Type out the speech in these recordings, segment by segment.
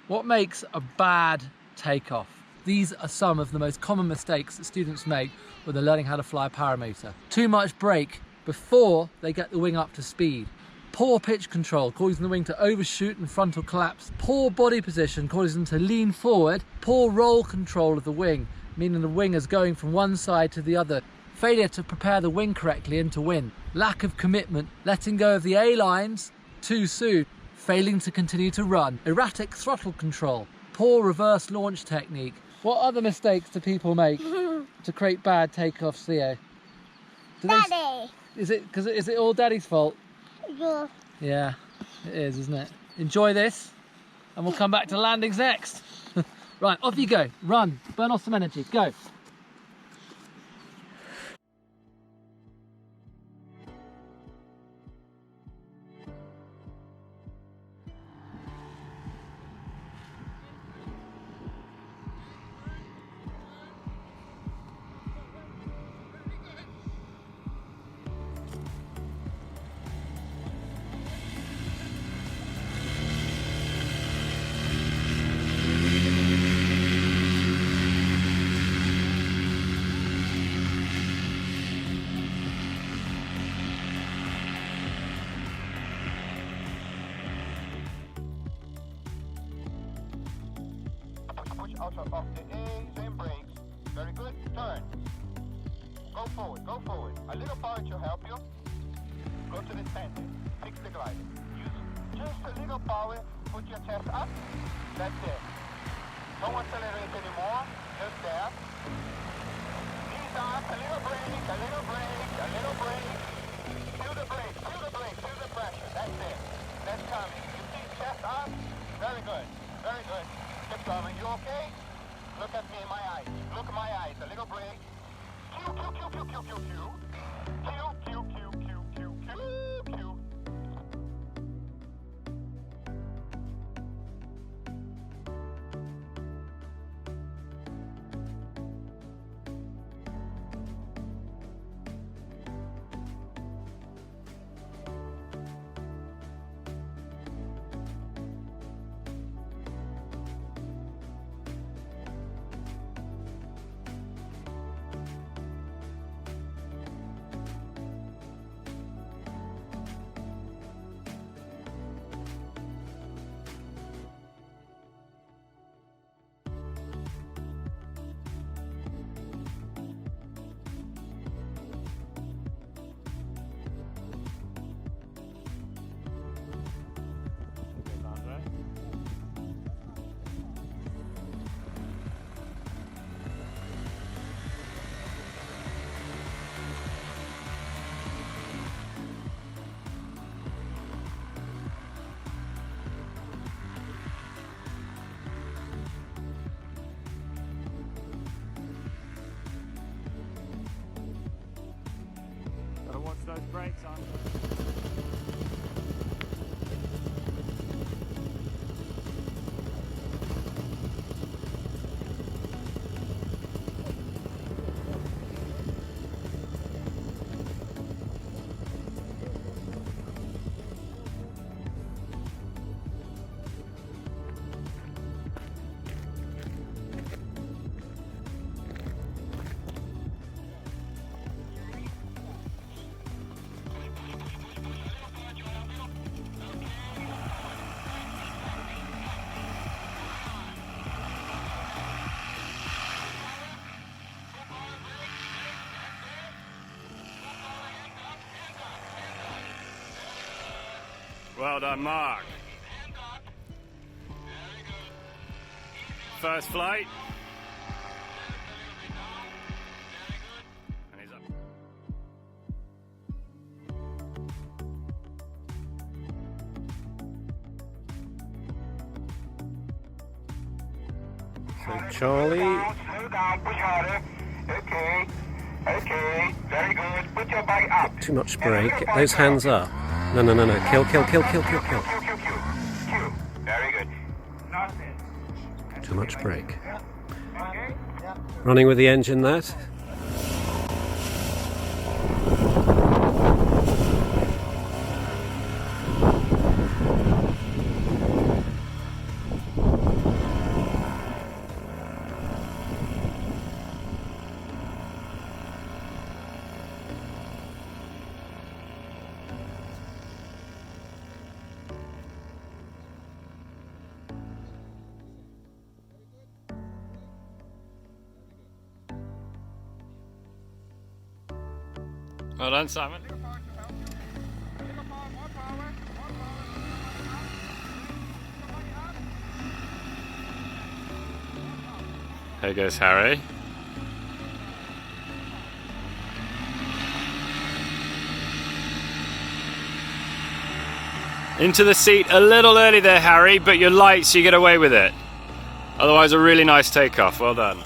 What makes a bad takeoff? These are some of the most common mistakes that students make when they're learning how to fly a paramotor. Too much brake before they get the wing up to speed. Poor pitch control, causing the wing to overshoot and frontal collapse. Poor body position, causing them to lean forward. Poor roll control of the wing, meaning the wing is going from one side to the other. Failure to prepare the wing correctly into wind. Lack of commitment, letting go of the A-lines too soon. Failing to continue to run. Erratic throttle control. Poor reverse launch technique. What other mistakes do people make to create bad takeoffs, Theo? Daddy! Is it all Daddy's fault? Yeah. Yeah, it is, isn't it? Enjoy this, and we'll come back to landings next. Right, off you go. Run. Burn off some energy. Go. Push out of the A's and brakes. Very good. Turn. Go forward. Go forward. A little power to help you. Go to the center. Fix the glider. Use just a little power. Put your chest up. That's it. Don't accelerate anymore. Just there. Knees up. A little brake. A little brake. A little brake. Feel the brake. Feel the brake. Feel the pressure. That's it. That's coming. You see chest up. Very good. Very good. Keep coming. You okay? Look at me in my eyes. Look at my eyes. A little break. Q, Q, Q, Q, Q, Q, Q. Q, Q, Q, Q, Q, Q, Q. Watch those brakes on. Well done, Mark. First flight. And he's up. So Charlie. Slow down, push harder. Okay. Okay. Very good. Put your bike up. Too much brake. Get those hands up. No. Kill. Very good. Too much brake. Running with the engine that. Well done, Simon. Here goes Harry. Into the seat a little early there, Harry, but you're light, so you get away with it. Otherwise, a really nice takeoff. Well done.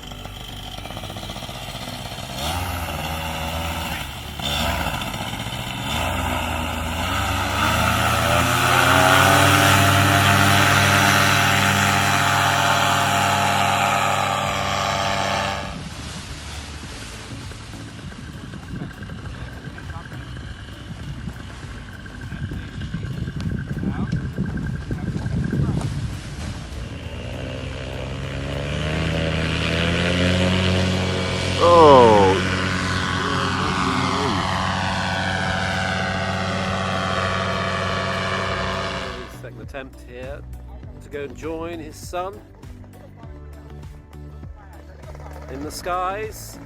Second attempt here to go and join his son in the skies.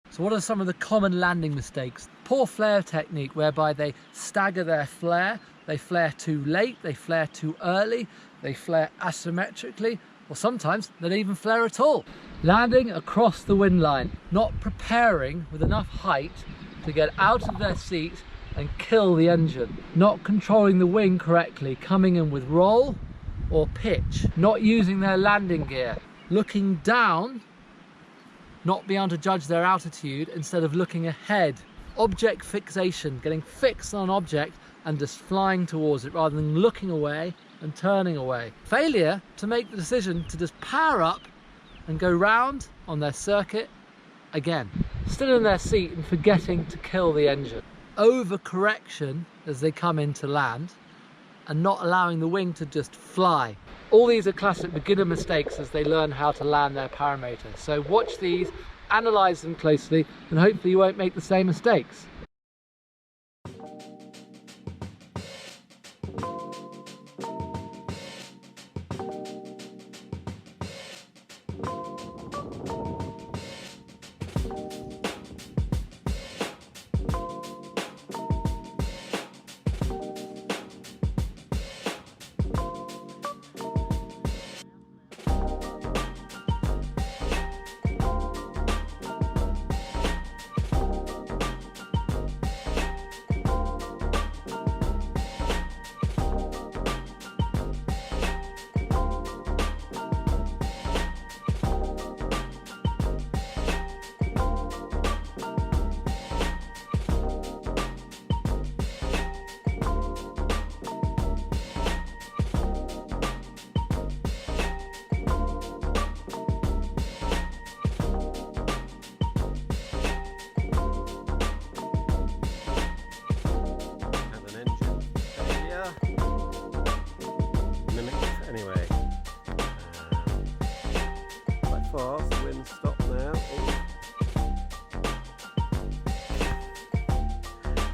So what are some of the common landing mistakes? Poor flare technique, whereby they stagger their flare, they flare too late, they flare too early, they flare asymmetrically, or sometimes they don't even flare at all. Landing across the wind line, not preparing with enough height to get out of their seat and kill the engine. Not controlling the wing correctly, coming in with roll or pitch. Not using their landing gear. Looking down, not being able to judge their altitude instead of looking ahead. Object fixation, getting fixed on an object and just flying towards it rather than looking away and turning away. Failure to make the decision to just power up and go round on their circuit again. Still in their seat and forgetting to kill the engine. Overcorrection as they come into land and not allowing the wing to just fly. All these are classic beginner mistakes as they learn how to land their paramotor. So watch these, analyze them closely, and hopefully you won't make the same mistakes.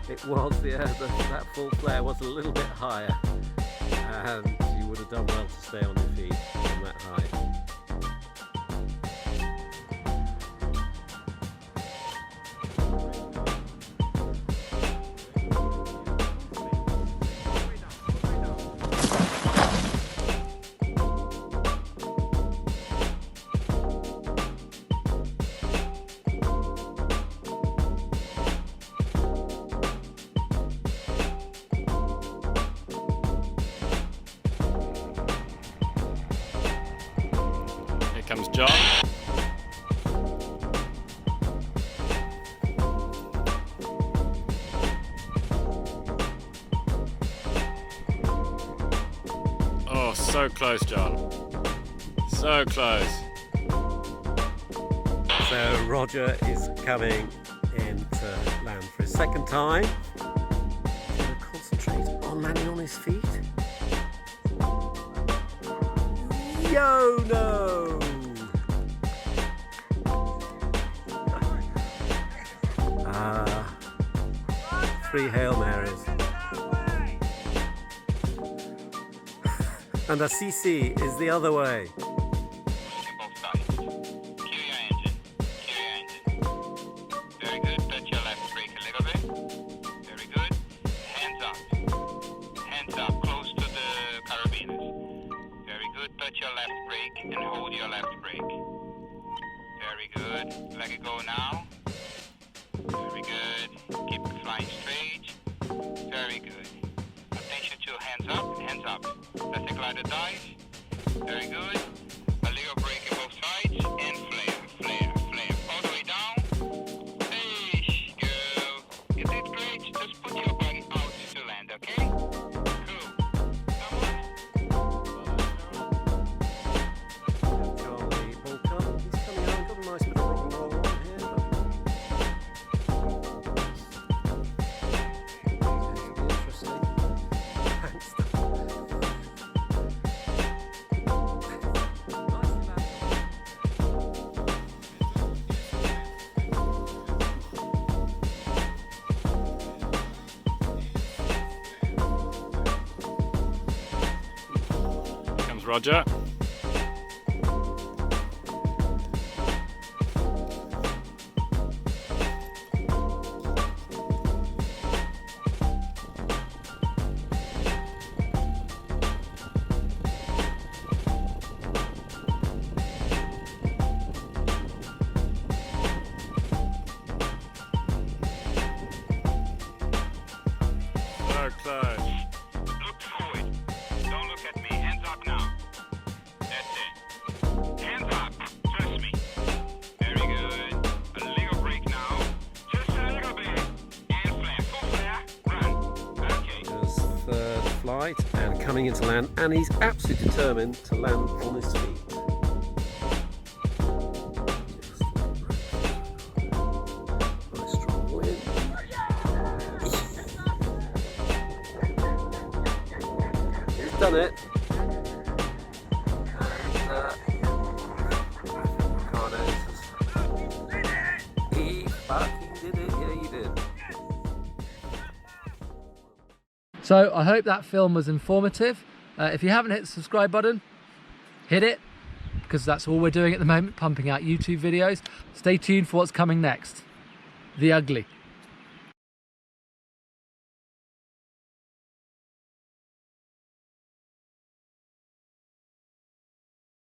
It was, yeah, that full flare was a little bit higher, and you would have done well to stay on your feet from that height. Comes John. Oh, so close, John. So close. So Roger is coming in to land for his second time. He's going to concentrate on landing on his feet. Yo, no! Three Hail Marys. And the CC is the other way. Pushing both sides. Cue your engine. Cue your engine. Very good. Touch your left brake a little bit. Very good. Hands up. Hands up. Close to the carabiners. Very good. Touch your left brake and hold your left brake. Very good. Let it go now. Very good. Keep it flying straight. Very good. Attention to hands up. Hands up. Let the glider dive. Very good. A little brake in both sides and flare, flare, flare. All the way down. Hey, girl. You did great. Just put your body out to land, okay? Cool. Come on. Charlie Balkan, he's coming out, got a nice bit of rock and roll on here. Interesting. Thanks. Comes Roger. So close. Look forward. Don't look at me. Hands up now. That's it. Hands up. Trust me. Very good. A little brake now. Just a little bit. And flare. Full flare. Run. Okay. There's third flight and coming into land, and he's absolutely determined to land on his feet. Nice strong wind. He's done it. He fucking did it. Yeah, you did. So I hope that film was informative. If you haven't hit the subscribe button, hit it, because that's all we're doing at the moment, pumping out YouTube videos. Stay tuned for what's coming next. The Ugly.